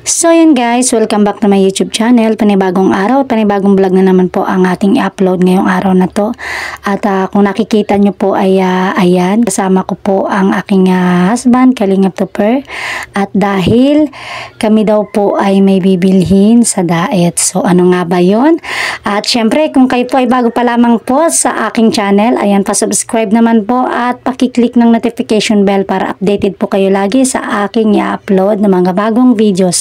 So yun guys, welcome back to my YouTube channel. Panibagong araw, panibagong vlog na naman po ang ating i-upload ngayong araw na to. At kung nakikita nyo po ay ayan, kasama ko po ang aking husband, Kalingap Topper. At dahil kami daw po ay may bibilhin sa diet. So ano nga ba yun? At syempre kung kayo po ay bago pa lamang po sa aking channel, ayan, pa-subscribe naman po at pakiclick ng notification bell para updated po kayo lagi sa aking i-upload na mga bagong videos.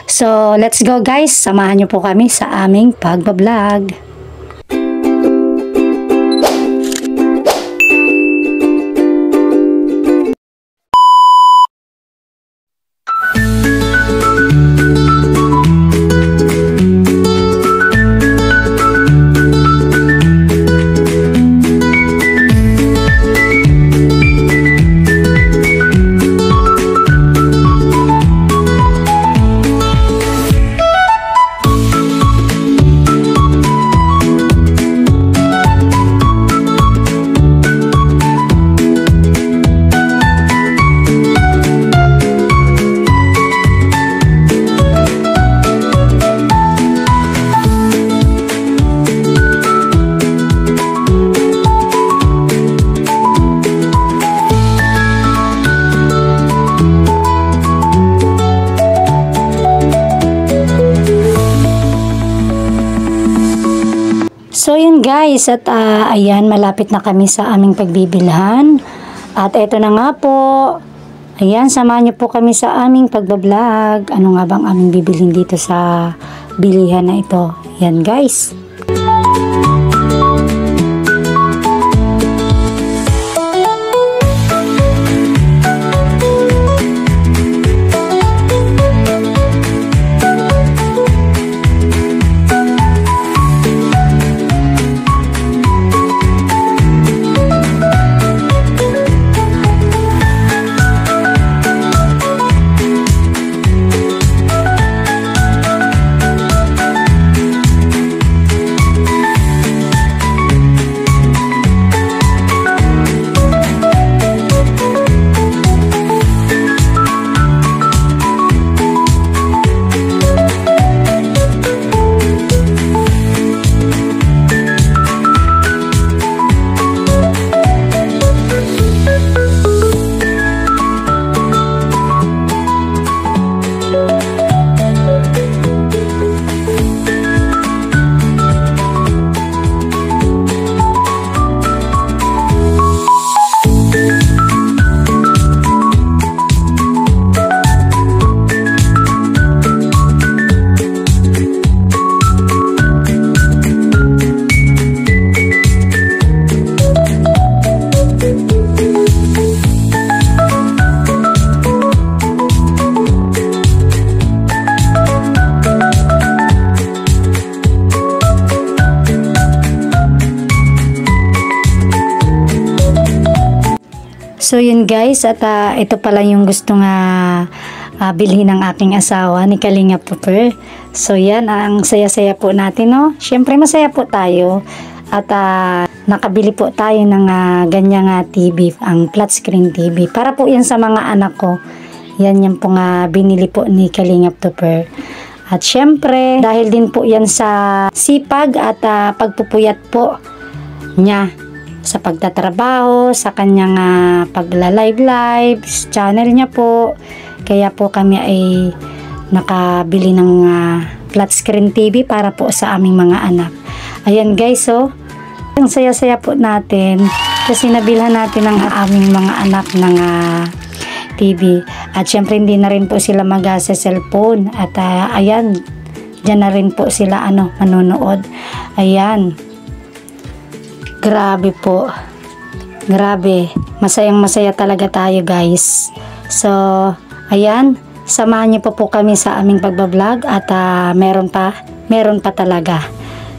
So, let's go guys. Samahan niyo po kami sa aming pagbablog. So yun guys, at ayan, malapit na kami sa aming pagbibilhan. At eto na nga po, ayan, samahan niyo po kami sa aming pagbablog. Ano nga bang aming bibilhin dito sa bilihan na ito? Yan guys. So yun guys, at ito pala yung gusto nga bilhin ng aking asawa ni Kalingap Topper. So yan, ang saya-saya po natin, no? Syempre masaya po tayo. At nakabili po tayo ng ganyang TV, ang flat screen TV. Para po yan sa mga anak ko. Yan yung po nga binili po ni Kalingap Topper. At syempre, dahil din po yan sa sipag at pagpupuyat po niya sa pagtatrabaho, sa kanyang pagla-live channel niya po. Kaya po kami ay nakabili ng flat screen TV para po sa aming mga anak. Ayan guys, so ang saya-saya po natin kasi nabilhan natin ng aming mga anak ng TV. At syempre hindi na rin po sila sa cellphone. At ayan, dyan na rin po sila manonood. Ayan. Grabe po. Grabe. Masayang-masaya talaga tayo guys. So, ayan. Samahan niyo po kami sa aming pagbablog. At meron pa talaga.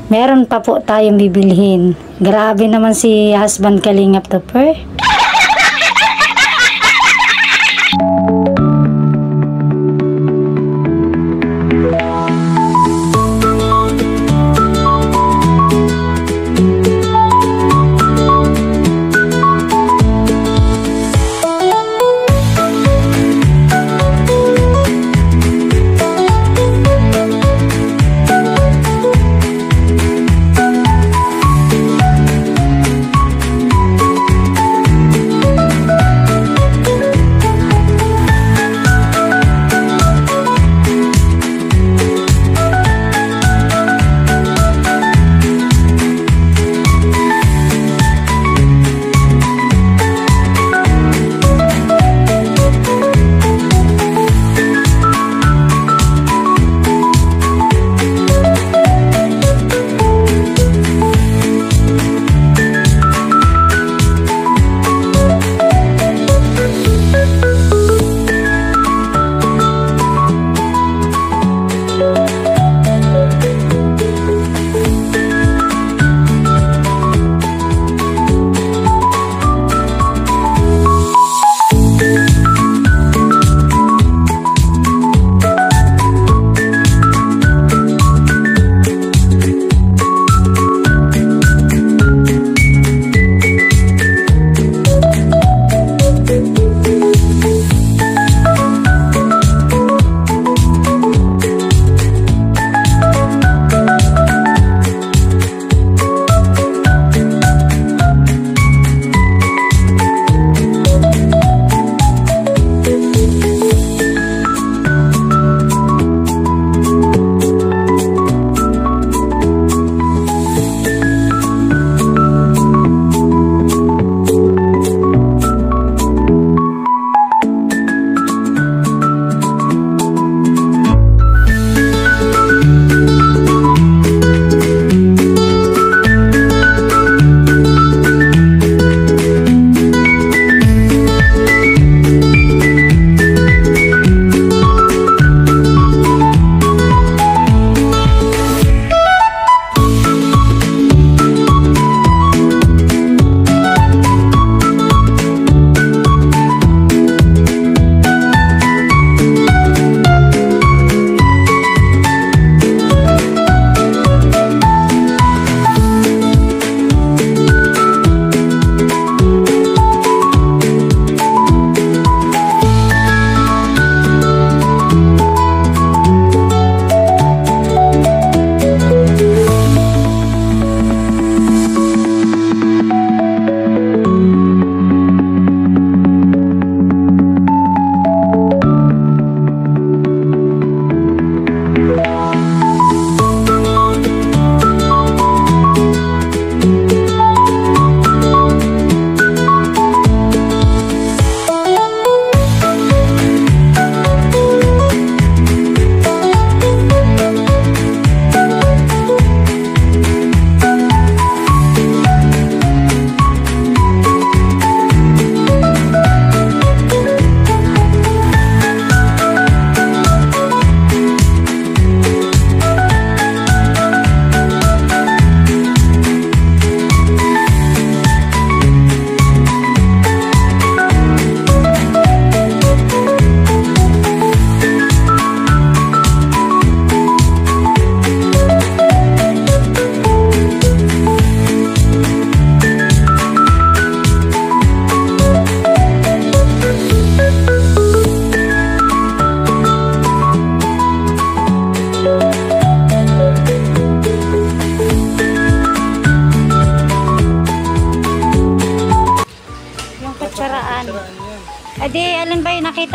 Meron pa po tayong bibilhin. Grabe naman si husband Kalingap Topper.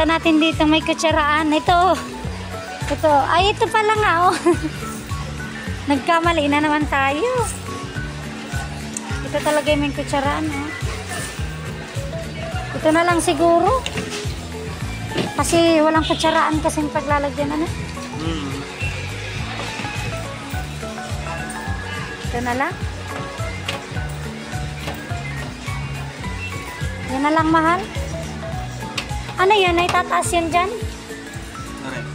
nakita natin dito may kutsaraan. Ito. Ay, ito pala nga, oh. Nagkamali na naman tayo. Ito talaga yung may kutsaraan, oh. Ito na lang siguro. Kasi walang kutsaraan kasing paglalagyan, ano? Ito na lang. Yan na lang, mahal. Ano yan? Ay tataas yan dyan?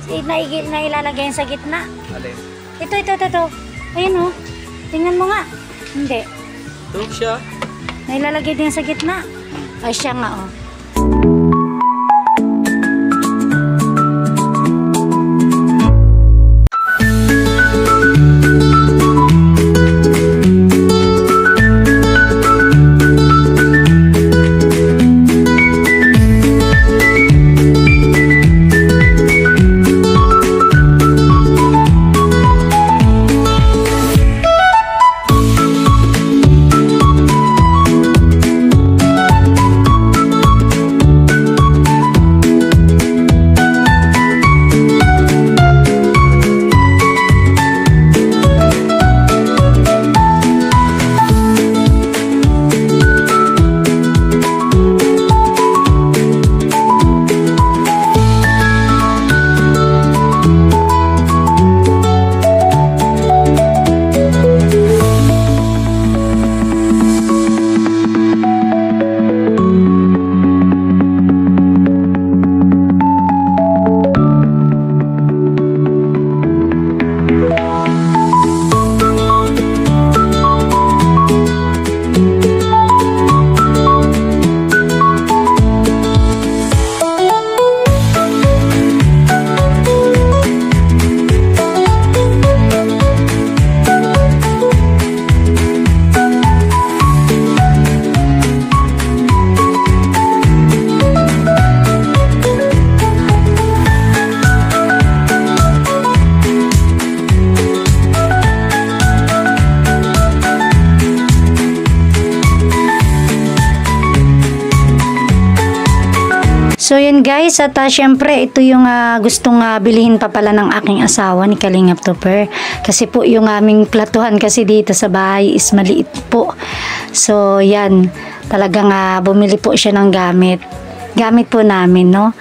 Nailalagay yan sa gitna. Ito. Ayun, oh. Tingnan mo nga. Hindi. Ito siya. Nailalagay din sa gitna. Ay, siya nga, oh. So yun guys, at syempre ito yung gustong bilhin pa pala ng aking asawa ni Kalingap Topper. Kasi po yung aming platuhan kasi dito sa bahay is maliit po. So yan, talagang bumili po siya ng gamit po namin, no.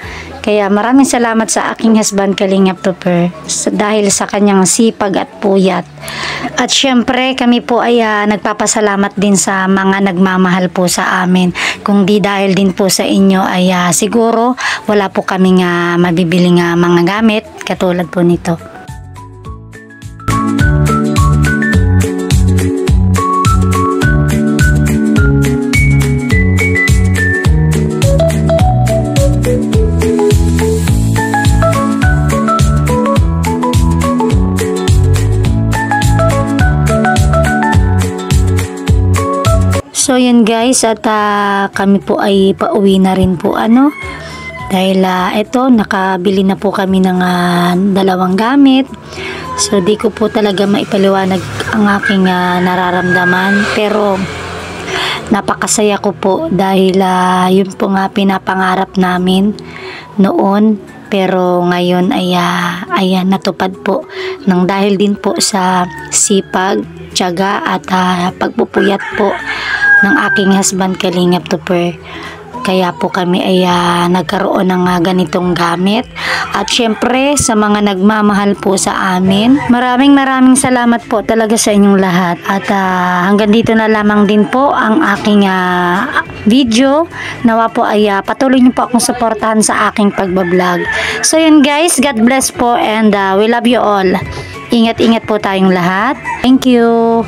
Kaya maraming salamat sa aking husband Kalingap Topper dahil sa kanyang sipag at puyat. At syempre kami po ay nagpapasalamat din sa mga nagmamahal po sa amin. Kung di dahil din po sa inyo ay siguro wala po kaming mabibiling mga gamit katulad po nito. So yun guys, at kami po ay pauwi na rin po dahil ito nakabili na po kami ng dalawang gamit. So di ko po talaga maipaliwanag ang aking nararamdaman, pero napakasaya ko po dahil yun po nga pinapangarap namin noon, pero ngayon ay ayan, natupad po nang dahil din po sa sipag, tiyaga at pagpupuyat po ng aking husband Kalingap Topper. Kaya po kami ay nagkaroon ng ganitong gamit. At syempre sa mga nagmamahal po sa amin, maraming salamat po talaga sa inyong lahat. At hanggang dito na lamang din po ang aking video. Nawa po ay patuloy niyo po akong suportahan sa aking pagbablog. So yun guys, God bless po and we love you all. Ingat-ingat po tayong lahat. Thank you.